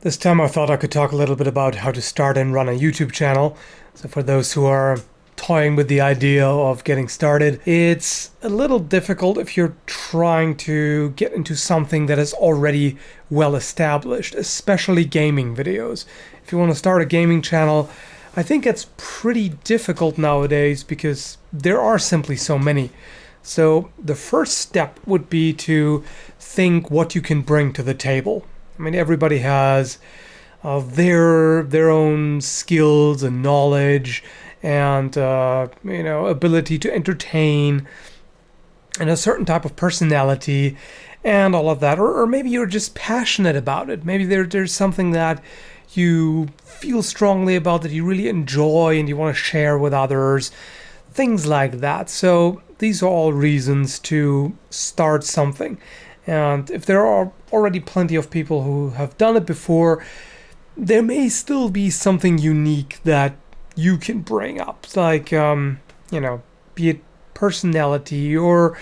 This time I thought I could talk a little bit about how to start and run a YouTube channel. So for those who are toying with the idea of getting started, it's a little difficult if you're trying to get into something that is already well established, especially gaming videos. If you want to start a gaming channel, I think it's pretty difficult nowadays because there are simply so many. So the first step would be to think what you can bring to the table. I mean, everybody has their own skills and knowledge and ability to entertain and a certain type of personality and all of that. Or maybe you're just passionate about it. Maybe there's something that you feel strongly about that you really enjoy and you want to share with others. Things like that. So these are all reasons to start something. And if there are already plenty of people who have done it before, there may still be something unique that you can bring up, like, be it personality or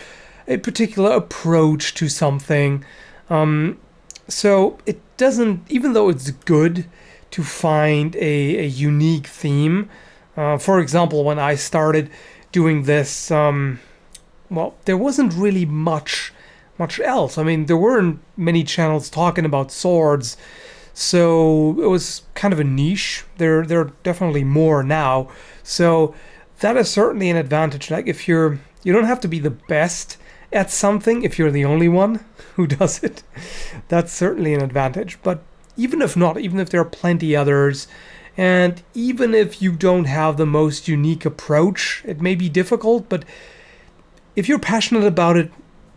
a particular approach to something. So it doesn't, even though it's good to find a unique theme. For example, when I started doing this, there wasn't really much else. I mean, there weren't many channels talking about swords, so it was kind of a niche. There are definitely more now, so that is certainly an advantage. Like, if you don't have to be the best at something if you're the only one who does it. That's certainly an advantage. But even if not, even if there are plenty others, and even if you don't have the most unique approach, it may be difficult, but if you're passionate about it,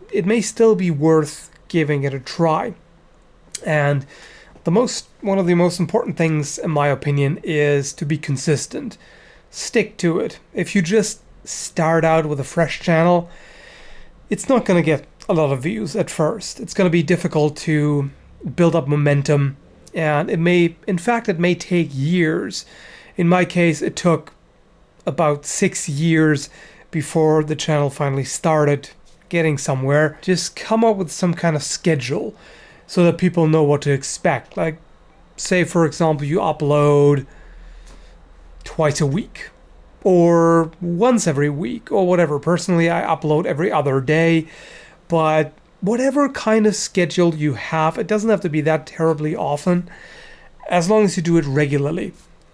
it may still be worth giving it a try. And one of the most important things, in my opinion, is to be consistent. Stick to it. If you just start out with a fresh channel, it's not going to get a lot of views at first. It's going to be difficult to build up momentum, and it may take years. In my case, it took about 6 years before the channel finally started getting somewhere. Just come up with some kind of schedule so that people know what to expect. Like, say, for example, you upload twice a week or once every week or whatever. Personally, I upload every other day, but whatever kind of schedule you have, it doesn't have to be that terribly often, as long as you do it regularly.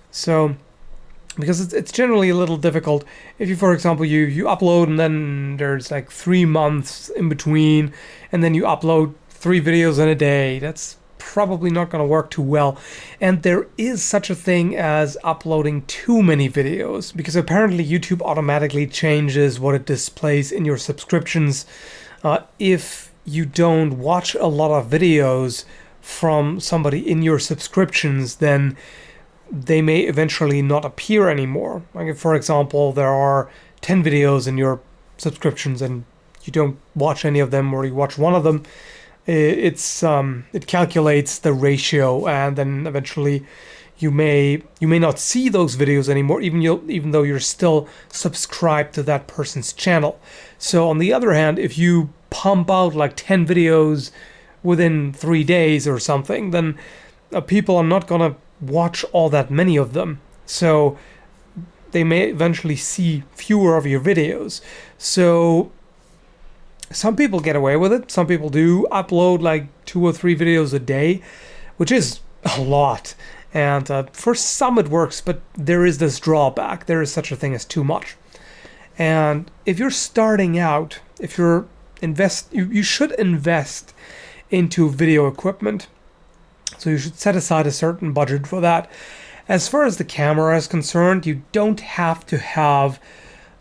So, because it's generally a little difficult if you, for example, you upload and then there's like 3 months in between, and then you upload 3 videos in a day. That's probably not going to work too well. And there is such a thing as uploading too many videos, because apparently YouTube automatically changes what it displays in your subscriptions. If you don't watch a lot of videos from somebody in your subscriptions, then they may eventually not appear anymore. Like, if, for example, there are 10 videos in your subscriptions and you don't watch any of them, or you watch one of them, it calculates the ratio, and then eventually you may not see those videos anymore, even though you're still subscribed to that person's channel. So on the other hand, if you pump out like 10 videos within 3 days or something, then people are not gonna watch all that many of them, so they may eventually see fewer of your videos. So some people get away with it. Some people do upload like 2 or 3 videos a day, which is a lot, and for some it works, but there is this drawback. There is such a thing as too much. And if you're starting out, you should invest into video equipment. So you should set aside a certain budget for that. As far as the camera is concerned, you don't have to have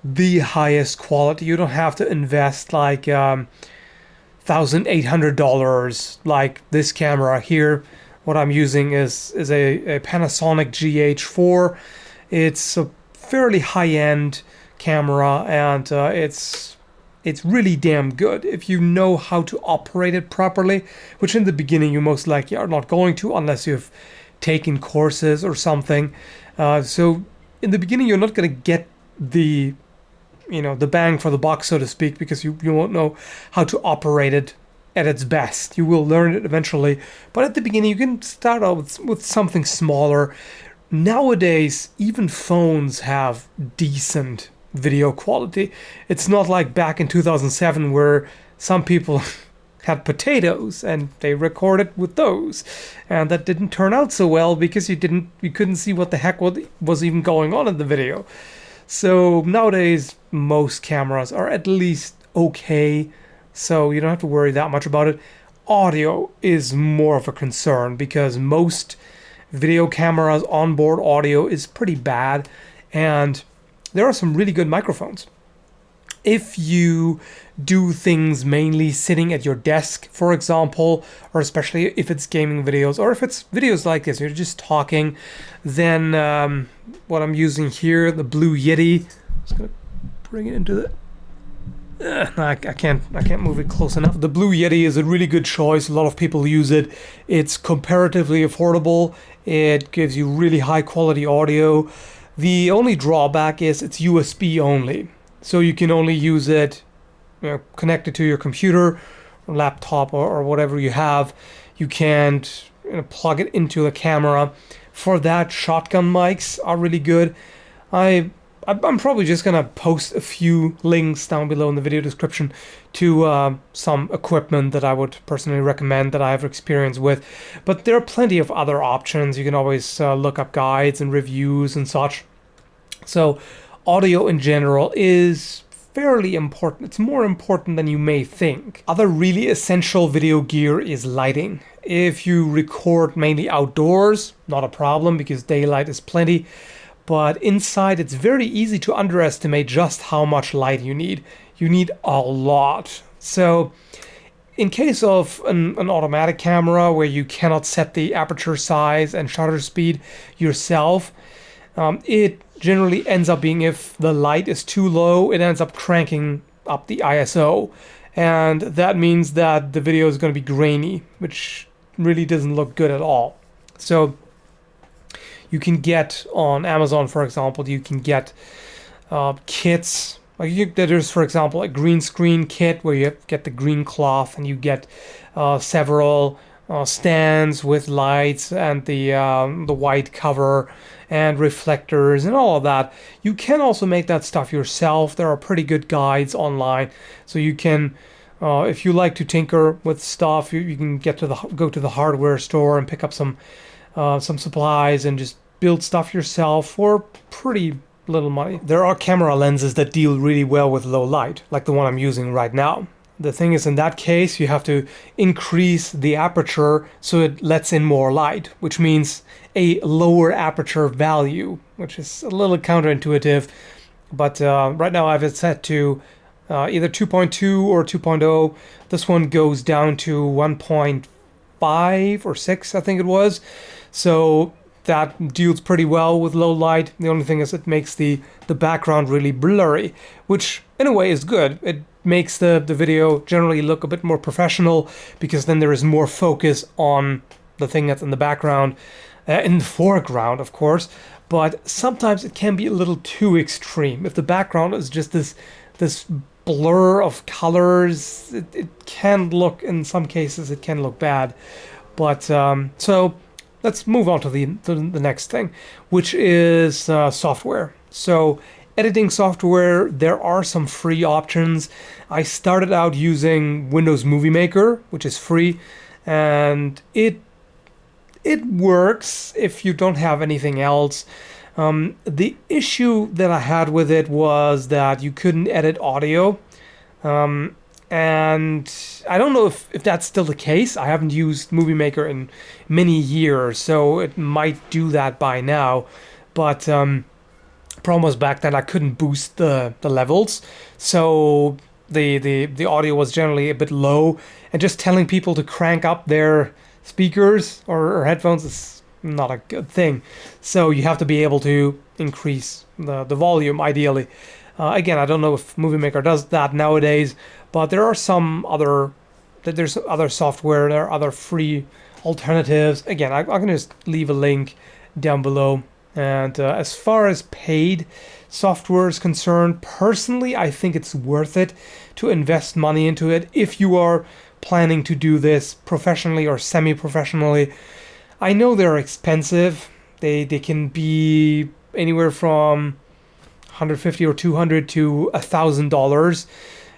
the highest quality. You don't have to invest like $1,800 like this camera here. What I'm using is a Panasonic GH4. It's a fairly high-end camera, and it's really damn good if you know how to operate it properly, which in the beginning you most likely are not going to unless you've taken courses or something. So in the beginning you're not going to get the bang for the buck, so to speak, because you won't know how to operate it at its best. You will learn it eventually, but at the beginning you can start out with something smaller. Nowadays, even phones have decent video quality. It's not like back in 2007 where some people had potatoes and they recorded with those, and that didn't turn out so well because you couldn't see what the heck was even going on in the video. So nowadays most cameras are at least okay, so you don't have to worry that much about it. Audio is more of a concern because most video cameras onboard audio is pretty bad, and there are some really good microphones. If you do things mainly sitting at your desk, for example, or especially if it's gaming videos, or if it's videos like this, you're just talking, then what I'm using here, the Blue Yeti, I'm just gonna bring it into the. No, I can't move it close enough. The Blue Yeti is a really good choice. A lot of people use it. It's comparatively affordable. It gives you really high quality audio. The only drawback is it's USB only. So you can only use it, connected to your computer or laptop or whatever you have. You can't plug it into a camera. For that, shotgun mics are really good. I'm probably just gonna post a few links down below in the video description to some equipment that I would personally recommend that I have experience with. But there are plenty of other options. You can always look up guides and reviews and such. So audio in general is fairly important. It's more important than you may think. Other really essential video gear is lighting. If you record mainly outdoors, not a problem because daylight is plenty. But inside, it's very easy to underestimate just how much light you need. You need a lot. So in case of an automatic camera where you cannot set the aperture size and shutter speed yourself, it generally ends up being, if the light is too low, it ends up cranking up the ISO. And that means that the video is going to be grainy, which really doesn't look good at all. So you can get on Amazon, for example, you can get kits. There's, for example, a green screen kit where you get the green cloth and you get several stands with lights and the white cover and reflectors and all of that. You can also make that stuff yourself. There are pretty good guides online, so you can. If you like to tinker with stuff, you can go to the hardware store and pick up some supplies and just build stuff yourself for pretty little money. There are camera lenses that deal really well with low light, like the one I'm using right now. The thing is, in that case, you have to increase the aperture so it lets in more light, which means a lower aperture value, which is a little counterintuitive. But right now I have it set to either 2.2 or 2.0. This one goes down to 1.5 or 6, I think it was. So that deals pretty well with low light. The only thing is it makes the background really blurry, which in a way is good. It makes the video generally look a bit more professional because then there is more focus on the thing that's in the background, in the foreground, of course. But sometimes it can be a little too extreme. If the background is just this blur of colors, it can look, in some cases, it can look bad. But so let's move on to the next thing, which is software. So editing software, there are some free options. I started out using Windows Movie Maker, which is free, and it works if you don't have anything else. The issue that I had with it was that you couldn't edit audio. And I don't know if that's still the case. I haven't used Movie Maker in many years, so it might do that by now. But problem was back then I couldn't boost the levels, so the audio was generally a bit low. And just telling people to crank up their speakers or headphones is not a good thing. So you have to be able to increase the volume ideally. Again, I don't know if Movie Maker does that nowadays, but there are there's other software, there are other free alternatives. Again, I can just leave a link down below. And as far as paid software is concerned, personally, I think it's worth it to invest money into it if you are planning to do this professionally or semi-professionally. I know they're expensive. They can be anywhere from $150 or $200 to $1,000.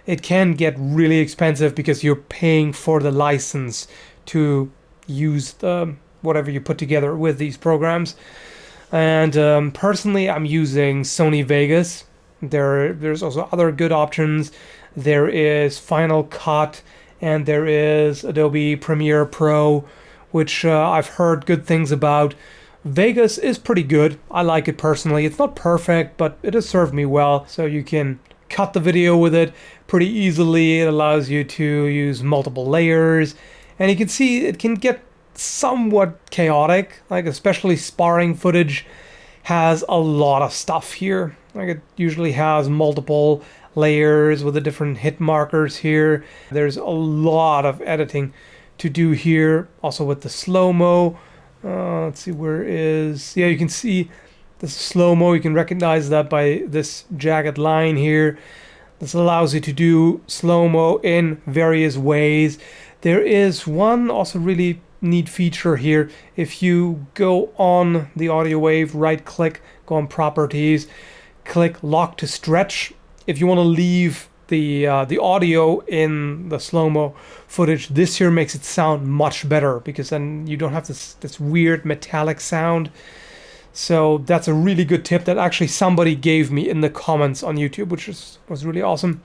It can get really expensive because you're paying for the license to use the whatever you put together with these programs. And personally, I'm using Sony Vegas. There's also other good options. There is Final Cut, and there is Adobe Premiere Pro, which I've heard good things about. Vegas is pretty good. I like it personally. It's not perfect, but it has served me well. So you can cut the video with it pretty easily. It allows you to use multiple layers, and you can see it can get somewhat chaotic, like especially sparring footage has a lot of stuff here. Like it usually has multiple layers with the different hit markers here. There's a lot of editing to do here. Also with the slow-mo. Let's see, where is... Yeah, you can see the slow-mo. You can recognize that by this jagged line here. This allows you to do slow-mo in various ways. There is one also really neat feature here. If you go on the audio wave, right click, go on properties, click lock to stretch. If you want to leave the audio in the slow-mo footage, this here makes it sound much better, because then you don't have this weird metallic sound. So that's a really good tip that actually somebody gave me in the comments on YouTube, which was really awesome.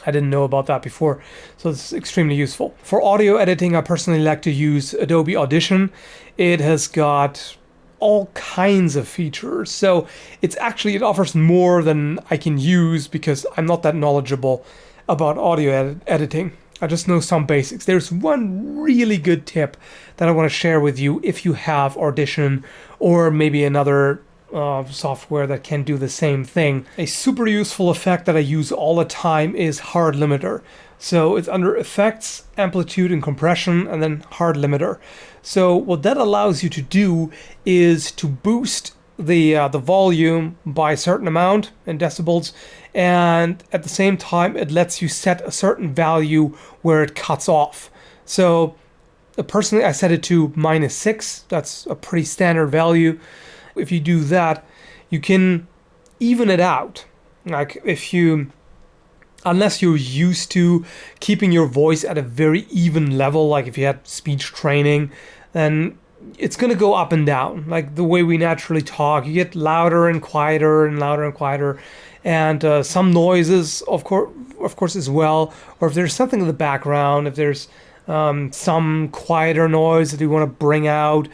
I didn't know about that before, so it's extremely useful. For audio editing, I personally like to use Adobe Audition. It has got all kinds of features, so it offers more than I can use because I'm not that knowledgeable about audio editing. I just know some basics. There's one really good tip that I want to share with you if you have Audition or maybe another software that can do the same thing. A super useful effect that I use all the time is hard limiter. So it's under effects, amplitude and compression, and then hard limiter. So what that allows you to do is to boost the volume by a certain amount in decibels, and at the same time it lets you set a certain value where it cuts off. So personally I set it to -6. That's a pretty standard value. If you do that, you can even it out. Like unless you're used to keeping your voice at a very even level, like if you had speech training, then it's going to go up and down. Like the way we naturally talk, you get louder and quieter and louder and quieter. And some noises, of course, as well. Or if there's something in the background, if there's some quieter noise that you want to bring out,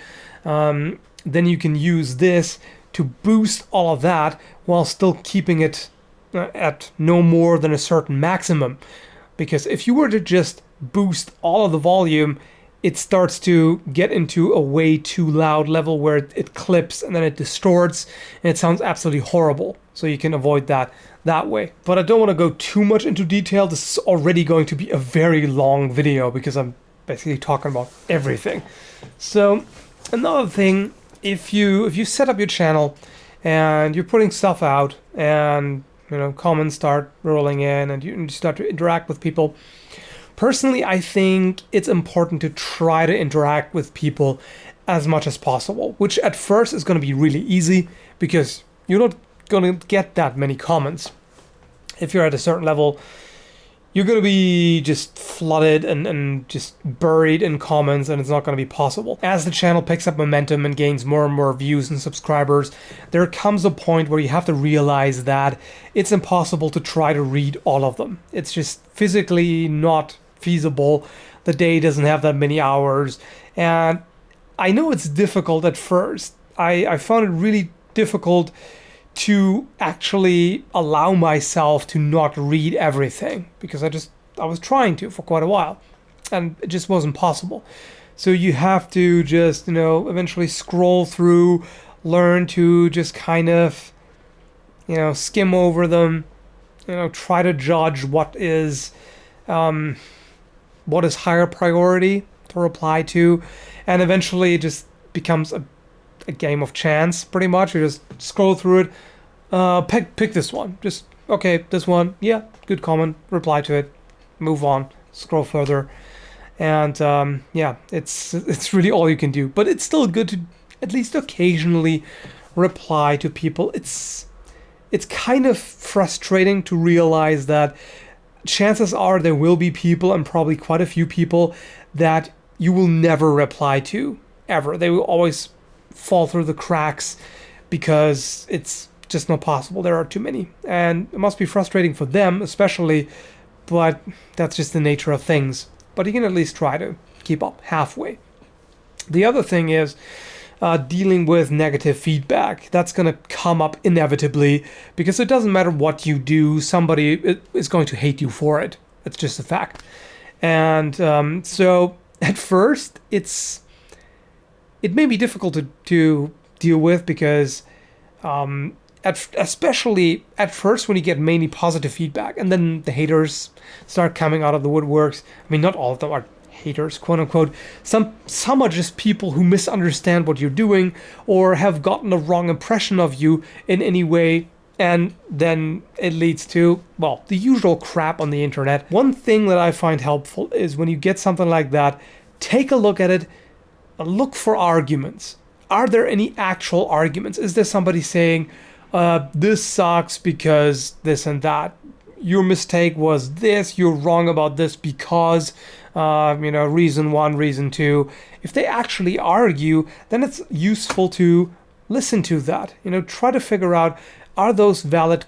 then you can use this to boost all of that while still keeping it at no more than a certain maximum. Because if you were to just boost all of the volume, it starts to get into a way too loud level where it clips and then it distorts and it sounds absolutely horrible. So you can avoid that way. But I don't want to go too much into detail. This is already going to be a very long video because I'm basically talking about everything. So another thing, if you set up your channel and you're putting stuff out and comments start rolling in and you start to interact with people, personally I think it's important to try to interact with people as much as possible, which at first is going to be really easy because you're not going to get that many comments. If you're at a certain level, you're going to be just flooded and just buried in comments, and it's not going to be possible. As the channel picks up momentum and gains more and more views and subscribers, there comes a point where you have to realize that it's impossible to try to read all of them. It's just physically not feasible. The day doesn't have that many hours, and I know it's difficult at first. I found it really difficult to actually allow myself to not read everything because I was trying to for quite a while and it just wasn't possible. So you have to just eventually scroll through, learn to just kind of skim over them, try to judge what is higher priority to reply to, and eventually it just becomes a game of chance, pretty much. You just scroll through it, pick this one. Just, okay, this one, yeah, good comment, reply to it, move on, scroll further. And yeah, it's really all you can do. But it's still good to at least occasionally reply to people. It's kind of frustrating to realize that chances are there will be people, and probably quite a few people, that you will never reply to ever. They will always fall through the cracks because it's just not possible. There are too many. And it must be frustrating for them, especially, but that's just the nature of things. But you can at least try to keep up halfway. The other thing is dealing with negative feedback. That's going to come up inevitably because it doesn't matter what you do, somebody is going to hate you for it. It's just a fact. And so at first, it may be difficult to deal with because especially at first when you get mainly positive feedback, and then the haters start coming out of the woodworks. I mean, not all of them are haters, quote unquote. Some are just people who misunderstand what you're doing or have gotten a wrong impression of you in any way, and then it leads to, well, the usual crap on the internet. One thing that I find helpful is when you get something like that, take a look at it, look for arguments. Are there any actual arguments? Is there somebody saying, this sucks because this and that? Your mistake was this, you're wrong about this because, reason one, reason two. If they actually argue, then it's useful to listen to that. Try to figure out, are those valid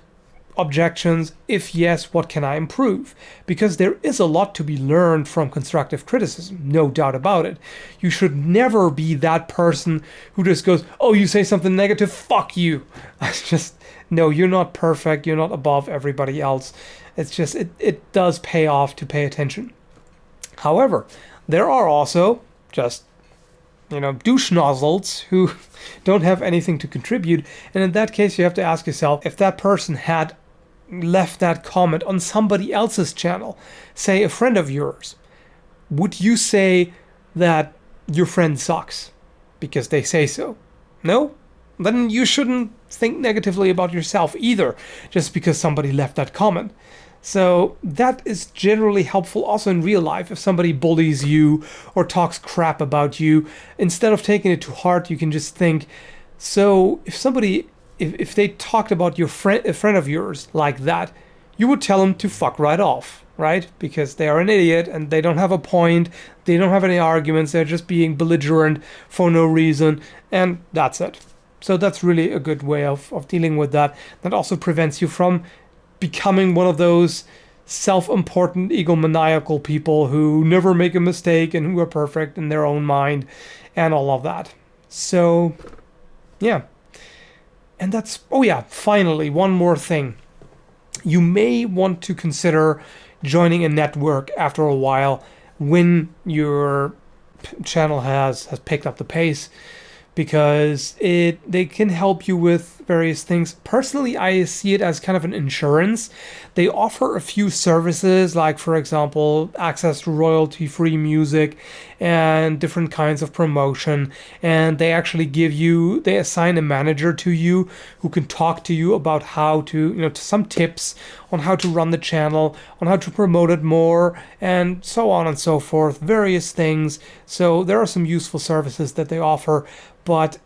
objections? If yes, what can I improve? Because there is a lot to be learned from constructive criticism, no doubt about it. You should never be that person who just goes, oh, you say something negative, fuck you. No, you're not perfect, you're not above everybody else. It's just, it does pay off to pay attention. However, there are also just, douche nozzles who don't have anything to contribute. And in that case, you have to ask yourself, if that person had left that comment on somebody else's channel, say a friend of yours, would you say that your friend sucks because they say so? No? Then you shouldn't think negatively about yourself either, just because somebody left that comment. So that is generally helpful also in real life. If somebody bullies you or talks crap about you, instead of taking it to heart, you can just think, so if they talked about a friend of yours like that, you would tell them to fuck right off, right? Because they are an idiot and they don't have a point, they don't have any arguments, they're just being belligerent for no reason, and that's it. So that's really a good way of dealing with that. That also prevents you from becoming one of those self-important, egomaniacal people who never make a mistake and who are perfect in their own mind and all of that. So, yeah. And finally, one more thing. You may want to consider joining a network after a while when your channel has picked up the pace, because they can help you with various things. Personally, I see it as kind of an insurance. They offer a few services, like, for example, access to royalty-free music and different kinds of promotion. And they actually they assign a manager to you who can talk to you about how to, some tips on how to run the channel, on how to promote it more, and so on and so forth, various things. So there are some useful services that they offer, but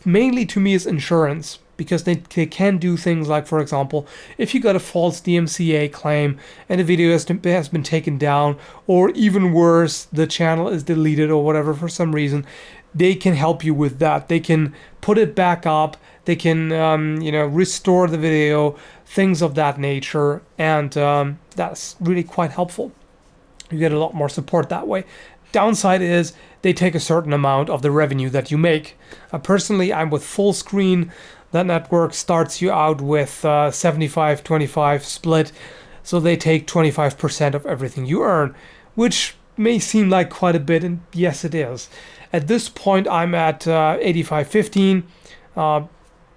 mainly to me is insurance, because they can do things like, for example, if you got a false DMCA claim and the video has been taken down, or even worse, the channel is deleted or whatever for some reason, they can help you with that. They can put it back up, they can restore the video, things of that nature, and that's really quite helpful. You get a lot more support that way. Downside is they take a certain amount of the revenue that you make. Personally, I'm with Fullscreen. That network starts you out with 75-25 split, so they take 25% of everything you earn, which may seem like quite a bit, and yes, it is. At this point, I'm at 85-15.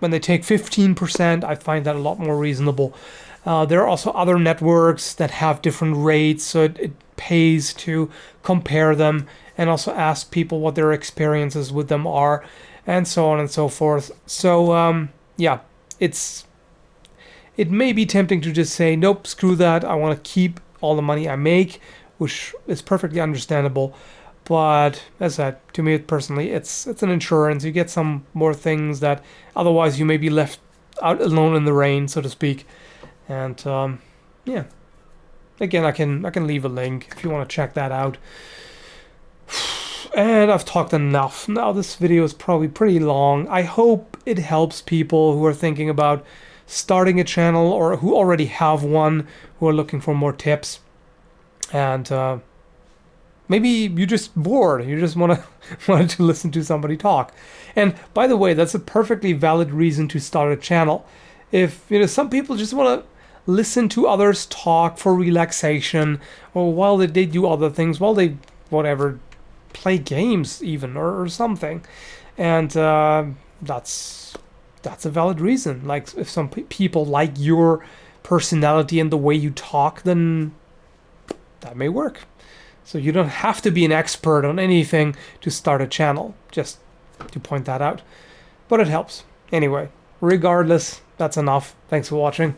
When they take 15%, I find that a lot more reasonable. There are also other networks that have different rates, so it pays to compare them and also ask people what their experiences with them are, and so on and so forth. So, it may be tempting to just say, nope, screw that, I want to keep all the money I make, which is perfectly understandable. But as I said, to me personally, it's an insurance. You get some more things that otherwise you may be left out alone in the rain, so to speak. And yeah, again, I can leave a link if you want to check that out. And I've talked enough. Now this video is probably pretty long. I hope it helps people who are thinking about starting a channel or who already have one, who are looking for more tips. And maybe you're just bored. You just wanted to listen to somebody talk. And by the way, that's a perfectly valid reason to start a channel. If some people just want to listen to others talk for relaxation, or while they do other things, while they whatever play games even or something, and that's a valid reason. Like if some people like your personality and the way you talk, then that may work. So you don't have to be an expert on anything to start a channel, just to point that out. But it helps. Anyway, regardless, that's enough. Thanks for watching.